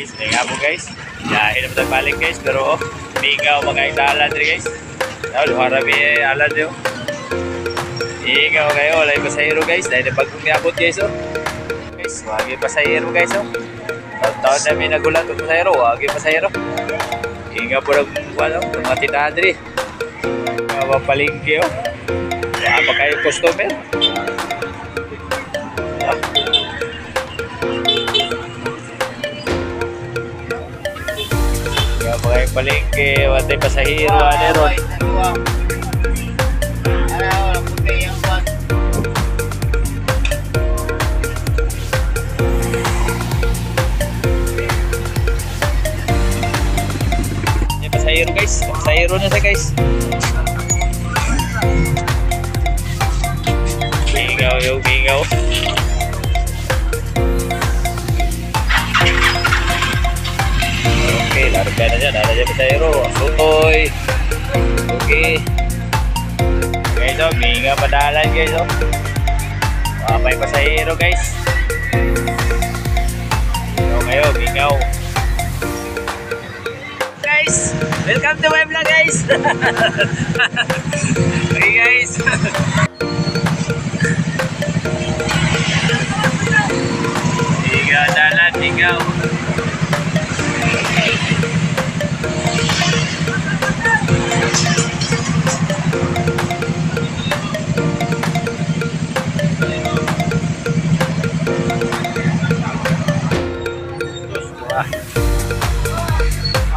guys, nga po guys. Dahil naman balik guys, pero ikaw mga dalan rin guys. Luharami alam nyo. Ikaw kayo, wala yung pasahero guys. Dahil na bagong niabot guys oh. Guys, wag yung pasahero guys oh. Taon namin nagulat yung pasahero, wag yung pasahero. Ikaw po wala, mga tinahan rin. Mga palingki oh. Wala pa kayo customer. Wala pa kayo palingki, wala tayo pasahero, ano ron. Pasahero guys, pasahero na siya guys. Mingaw yung mingaw. Okay, larga na dyan, ada dyan pasahero. Sutoy. Okay. Guys o, mingaw padalan guys o. Mapay pasahero guys. Mingaw kayo, mingaw. Guys, welcome to my vlog guys. Okay guys. Tiga dalan, tinggal.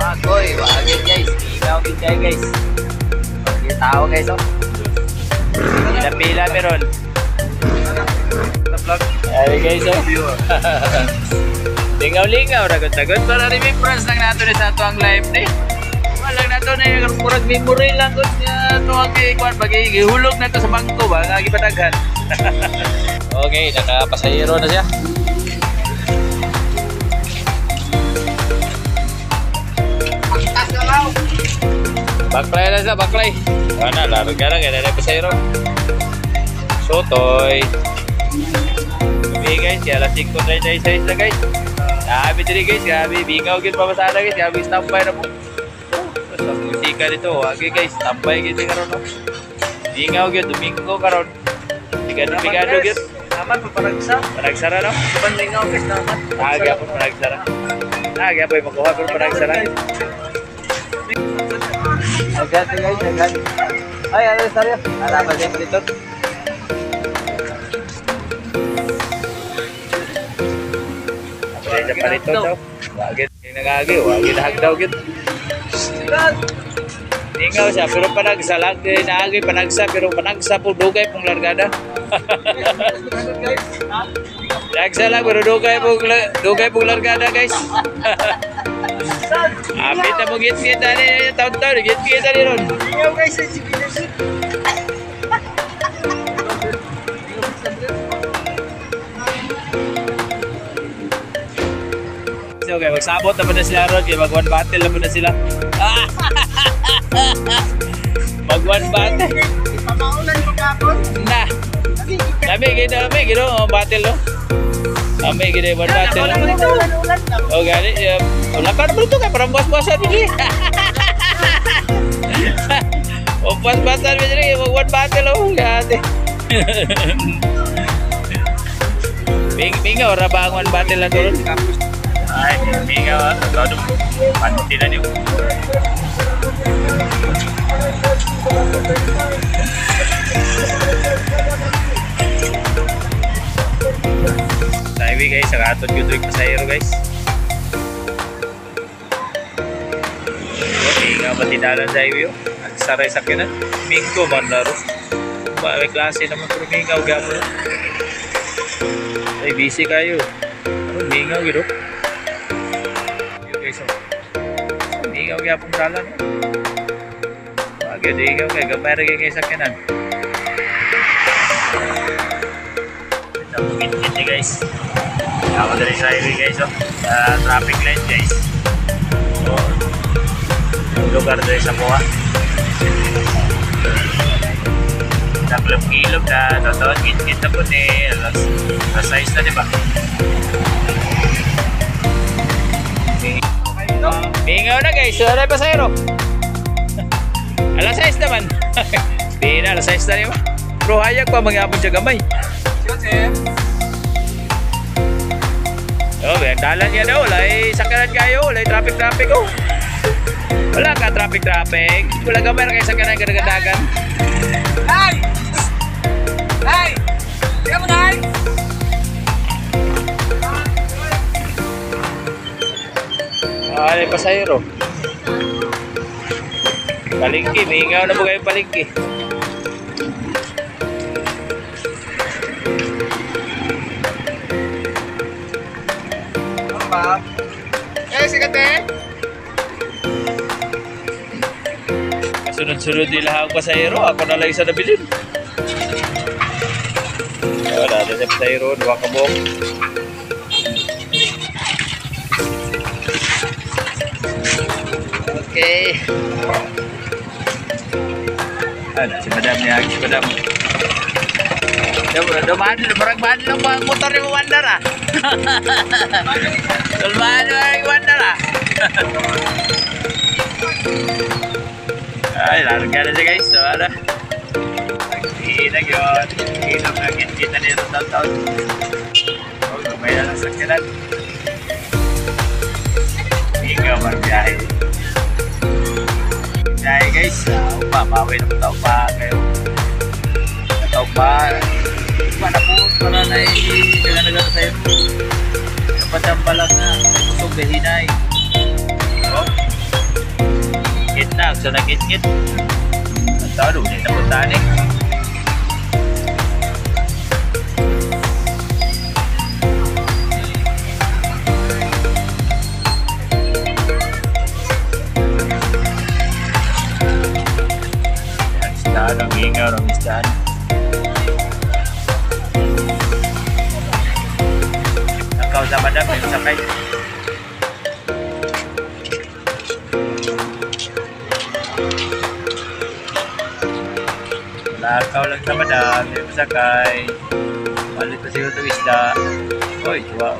Agoy, wagin guys, ikaw bigay guys. Wagin tao guys oh. Pila meron. Ay guys oh. Lingaw-lingaw, ragot-ragot para remembrance lang nato ni sa ato ang live ni. Walang nato na yung murag memory lang ko niya ito ang kikuan. Pag-ihulog na ito sa bangko ba, nga gipadaghan. Okay, nakapasahero na siya. Baklay na siya, baklay. Wala, larga lang, yan na pasahero. Sotoy. Okay guys, kaya alas 5:36 na guys. Sabi diri guys, gabi bingaw gid pabasada guys, gabi standby na po. Sa musika dito, okay guys, standby gid karon no. Bingaw gid Domingo karon. Bigado gid. Naman pa paragsa. Paragsara no. Panlingaw guys naman. Aga po paragsara. Aga po makuha ko paragsara. Agad guys, agad. Ay, ano sorry. Ala pa din dito. Sa palito daw. Wagit nangagi, wagit hagdaw gid. Tingaw siya pero panagsalag naagi panagsa pero panagsa po dugay pong largada. Nagsalag pero dugay pong largada guys. Apit na mo git-git ani taon-taon git-git ani ron. Tingaw guys sa sibilisip. Okay, magsabot na pa na sila ron, kaya mag-one battle na pa na sila. Mag-one battle. Pamaulan pa kapon? Na. Dami, gino, battle no? Dami, gino, one battle no? O, gani, wala ka naman ito kaya parang buwas-buwasan din. O, buwas-buwasan din, mag-one battle no? Gani. Binga, ora ba ang one battle na doon? Ay, binga, todo panti na niyo. Highway guys, ang aton yung pasahero guys. Binga, matidalan sa highway. Nagsaray sa kinan. Mingo, mandaro. May klase naman pero mingaw gamo. Ay, busy kayo. Mingaw gitu. Ingaw kaya pong dalan. Wagyo, di ingaw kaya gamay rin kayo sa kanan. Ito po git-git niya guys. Ako na rin sa highway guys. Sa traffic light guys. So, yung lugar doon sa buha. Naglog-ilog na totoo. Git-git na po ni alas 6 na diba? Mingaw na guys, wala yung pasahero. Alas 6 naman. Di na, alas 6 na rin. Bro, hayag pa mag-apon siya gamay. Joseph. Oh, dalan yan daw. Wala sakaran kayo. Wala traffic oh. Wala ka traffic. Wala gamay na kayo sakaran kadagadagan. Hey! Hey! Tingnan mo na, hey! Ay, pasahero. Palingki, mingaw na po kayo palingki. Ano ba? Sikat eh! Sunod-sunod nila ang pasahero. Ako na lang isa nabilin. Wala na sa pasahero. Dua kabok. Okay. Ano, si madam niya. Si madam. Marang-bahan lang ba ang motor ni Wandar ah? Tulbahan ni Wandar ah? Ay, larga na siya guys. So, ano? Nag-iinag yun. Inom na kita nito downtown. Oh, gamay na lang sa kilan. Ikaw magbiyahe. Biyahe guys. Mamawi na tao pa kayo. Tao pa. Manapos para na i-dagan-dagan sa'yo. Kapatamba lang na. May kusog na hinay. Oh. Kit na, gusto na kit-kit. Ang tao doon, hindi napuntaan eh. Ang istaan, ang ingaw, ang istaan. Ang kaw sa madam, may sakay. Lakaw lang sa madam, may masakay. Malit pa siguro itong isda. Uy, wow.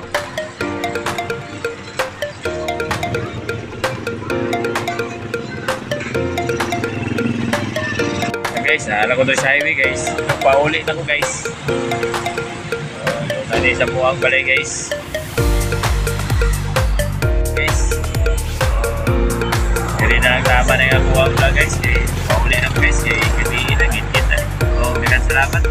Guys, naalala ko doon sa highway guys. Nagpauli na ko guys. Nani sa buwang balay guys. Guys. Hindi na lang tama na yung buwang vlog guys. Pauli na ko guys. Kaya hindi inagit kita. So, salamat.